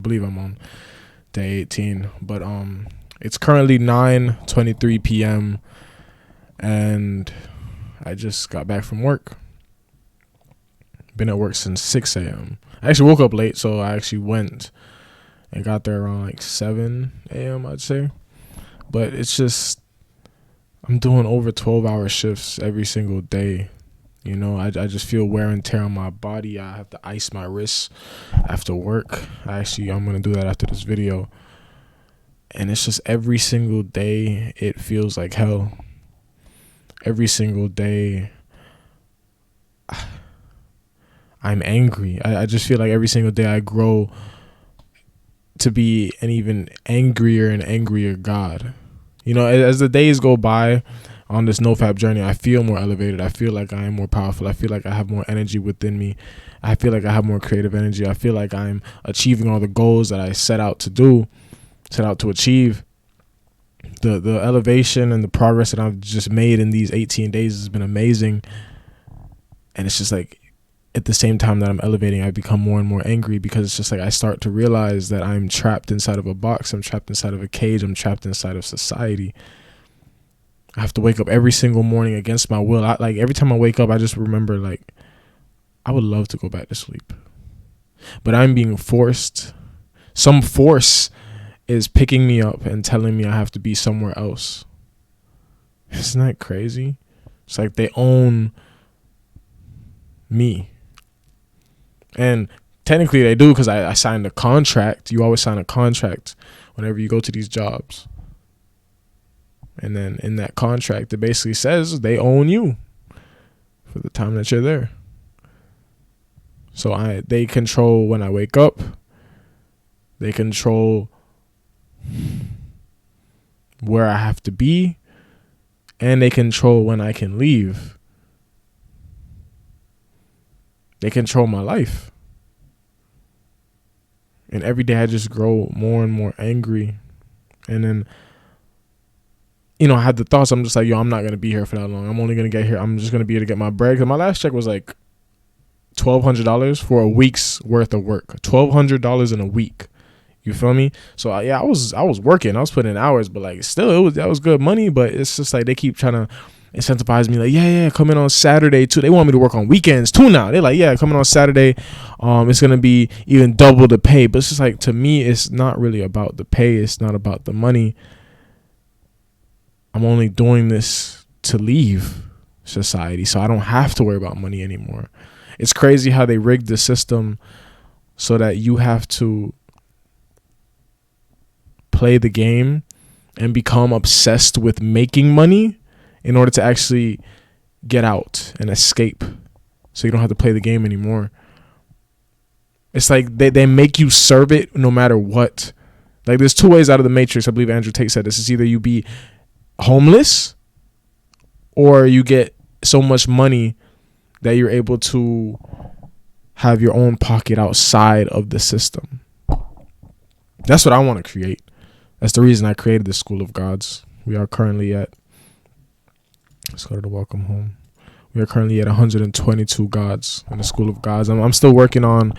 believe I'm on day 18, but it's currently 9:23 p.m. and I just got back from work. Been at work since 6 a.m. I actually woke up late, so I actually went and got there around like 7 a.m. I'd say. But it's just, I'm doing over 12-hour shifts every single day. You know, I just feel wear and tear on my body. I have to ice my wrists after work. I'm going to do that after this video. And it's just every single day it feels like hell. Every single day I'm angry. I just feel like every single day I grow to be an even angrier and angrier God. You know, as the days go by on this NoFap journey, I feel more elevated. I feel like I am more powerful. I feel like I have more energy within me. I feel like I have more creative energy. I feel like I'm achieving all the goals that I set out to achieve. The elevation and the progress that I've just made in these 18 days has been amazing. And it's just like, at the same time that I'm elevating, I become more and more angry, because it's just like I start to realize that I'm trapped inside of a box. I'm trapped inside of a cage. I'm trapped inside of society. I have to wake up every single morning against my will. Like every time I wake up, I just remember, like, I would love to go back to sleep, but I'm being forced. Some force is picking me up and telling me I have to be somewhere else. Isn't that crazy? It's like they own me. And technically they do, because I signed a contract. You always sign a contract whenever you go to these jobs. And then in that contract, it basically says they own you for the time that you're there. So they control when I wake up. They control where I have to be. And they control when I can leave. They control my life. And every day I just grow more and more angry. And then, you know, I had the thoughts. I'm just like, I'm not going to be here for that long. I'm only going to get here. I'm just going to be here to get my bread. Because my last check was like $1,200 for a week's worth of work. $1,200 in a week. You feel me? So I was working. I was putting in hours, but like still, that was good money. But it's just like they keep trying to incentivize me, like, yeah, come in on Saturday too. They want me to work on weekends too now. They're like, yeah, coming on Saturday, it's gonna be even double the pay. But it's just like, to me, it's not really about the pay. It's not about the money. I'm only doing this to leave society, so I don't have to worry about money anymore. It's crazy how they rigged the system so that you have to play the game and become obsessed with making money in order to actually get out and escape, so you don't have to play the game anymore. It's like they make you serve it no matter what. Like, there's two ways out of the matrix. I believe Andrew Tate said this. It's either you be homeless or you get so much money that you're able to have your own pocket outside of the system. That's what I want to create. That's the reason I created the School of Gods. We are currently at, let's go to the welcome home. We are currently at 122 gods in the School of Gods. I'm still working on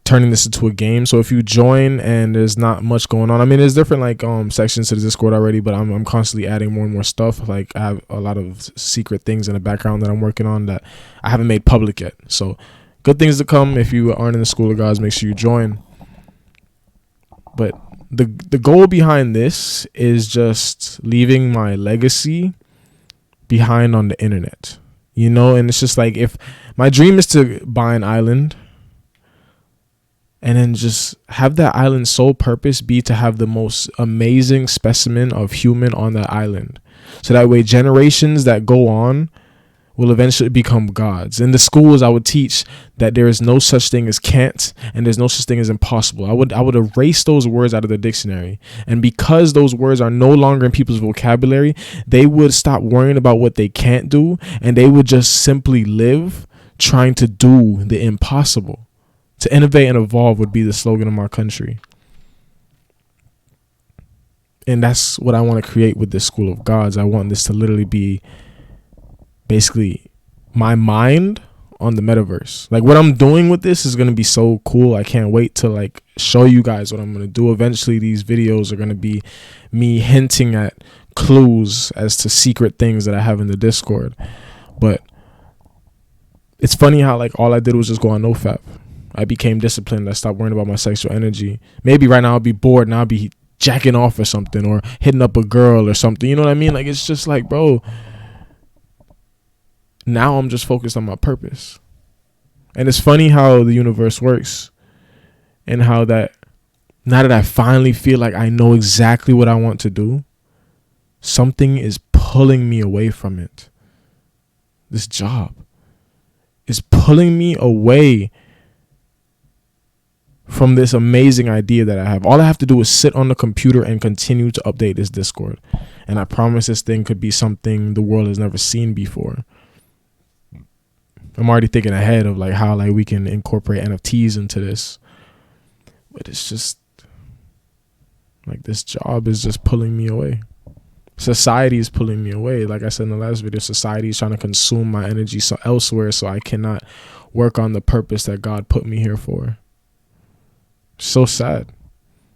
turning this into a game. So if you join and there's not much going on, I mean, there's different like sections to the Discord already, but I'm constantly adding more and more stuff. Like, I have a lot of secret things in the background that I'm working on that I haven't made public yet. So good things to come. If you aren't in the School of Gods, make sure you join. But the goal behind this is just leaving my legacy behind on the internet, you know. And it's just like, if my dream is to buy an island and then just have that island's sole purpose be to have the most amazing specimen of human on that island, so that way generations that go on will eventually become gods. In the schools, I would teach that there is no such thing as can't, and there's no such thing as impossible. I would erase those words out of the dictionary. And because those words are no longer in people's vocabulary, they would stop worrying about what they can't do, and they would just simply live trying to do the impossible. To innovate and evolve would be the slogan of my country. And that's what I want to create with this School of Gods. I want this to literally be basically my mind on the metaverse. Like, what I'm doing with this is going to be so cool. I can't wait to like show you guys what I'm going to do. Eventually these videos are going to be me hinting at clues as to secret things that I have in the Discord. But it's funny how like all I did was just go on NoFap. I became disciplined. I stopped worrying about my sexual energy. Maybe right now I'll be bored and I'll be jacking off or something, or hitting up a girl or something. You know what I mean? Like, it's just like, bro, now I'm just focused on my purpose. And it's funny how the universe works, and how that now that I finally feel like I know exactly what I want to do, something is pulling me away from it. This job is pulling me away from this amazing idea that I have. All I have to do is sit on the computer and continue to update this Discord. And I promise this thing could be something the world has never seen before. I'm already thinking ahead of like how like we can incorporate NFTs into this. But it's just like this job is just pulling me away. Society is pulling me away. Like I said in the last video, society is trying to consume my energy so elsewhere, so I cannot work on the purpose that God put me here for. So sad.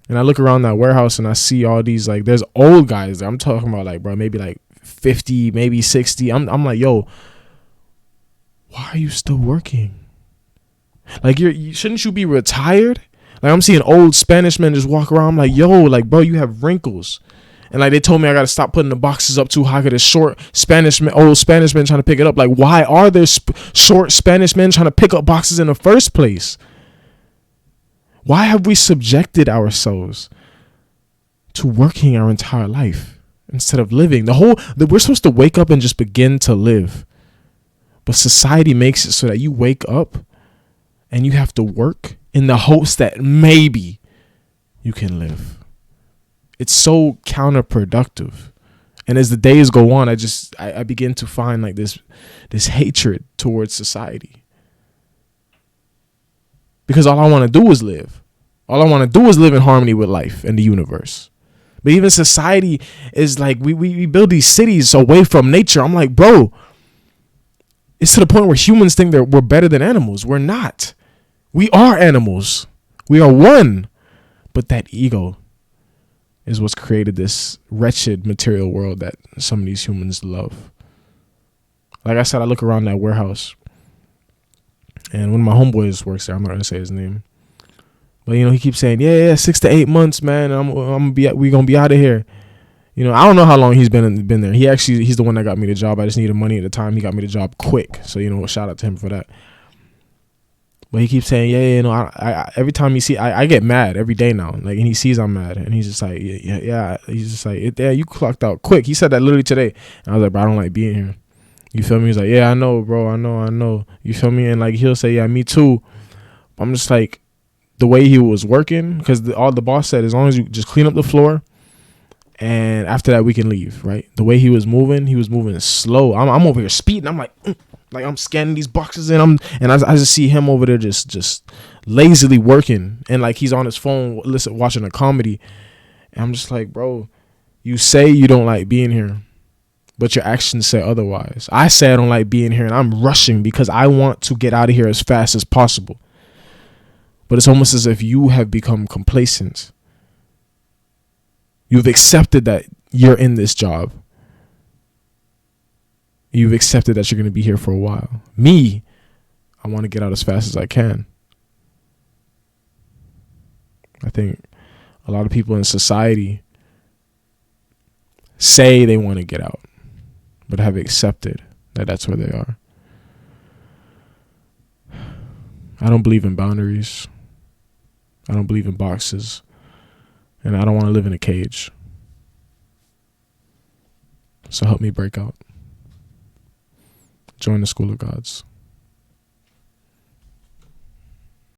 And I look around that warehouse and I see all these, like, there's old guys there. I'm talking about like, bro, maybe like 50, maybe 60. I'm like, yo, why are you still working? Like, shouldn't you be retired? Like, I'm seeing old Spanish men just walk around. I'm like, yo, like, bro, you have wrinkles. And like, they told me I got to stop putting the boxes up too high because there's short Spanish men, old Spanish men trying to pick it up. Like, why are there short Spanish men trying to pick up boxes in the first place? Why have we subjected ourselves to working our entire life instead of living? We're supposed to wake up and just begin to live. But society makes it so that you wake up and you have to work in the hopes that maybe you can live. It's so counterproductive. And as the days go on, I begin to find like this hatred towards society. Because all I want to do is live. All I want to do is live in harmony with life and the universe. But even society is like, we build these cities away from nature. I'm like, bro, it's to the point where humans think that we're better than animals. We're not. We are animals. We are one. But that ego is what's created this wretched material world that some of these humans love. Like I said, I look around that warehouse. And one of my homeboys works there. I'm not going to say his name. But, you know, he keeps saying, yeah, 6 to 8 months, man. We're going to be out of here. You know, I don't know how long he's been there. He's the one that got me the job. I just needed money at the time. He got me the job quick. So, you know, shout out to him for that. But he keeps saying, yeah, you know, I every time I get mad every day now. Like, and he sees I'm mad. And he's just like, yeah. He's just like, yeah, you clocked out quick. He said that literally today. And I was like, bro, I don't like being here. You feel me? He's like, yeah, I know, bro. I know. You feel me? And like, he'll say, yeah, me too. I'm just like, the way he was working, because all the boss said, as long as you just clean up the floor, and after that we can leave, right? The way he was moving slow. I'm over here speeding. I'm like I'm scanning these boxes, and I just see him over there just lazily working, and like he's on his phone, watching a comedy, and I'm just like, bro, you say you don't like being here, but your actions say otherwise. I say I don't like being here, and I'm rushing because I want to get out of here as fast as possible. But it's almost as if you have become complacent. You've accepted that you're in this job. You've accepted that you're going to be here for a while. Me, I want to get out as fast as I can. I think a lot of people in society say they want to get out, but have accepted that that's where they are. I don't believe in boundaries. I don't believe in boxes. And I don't want to live in a cage. So help me break out. Join the School of Gods.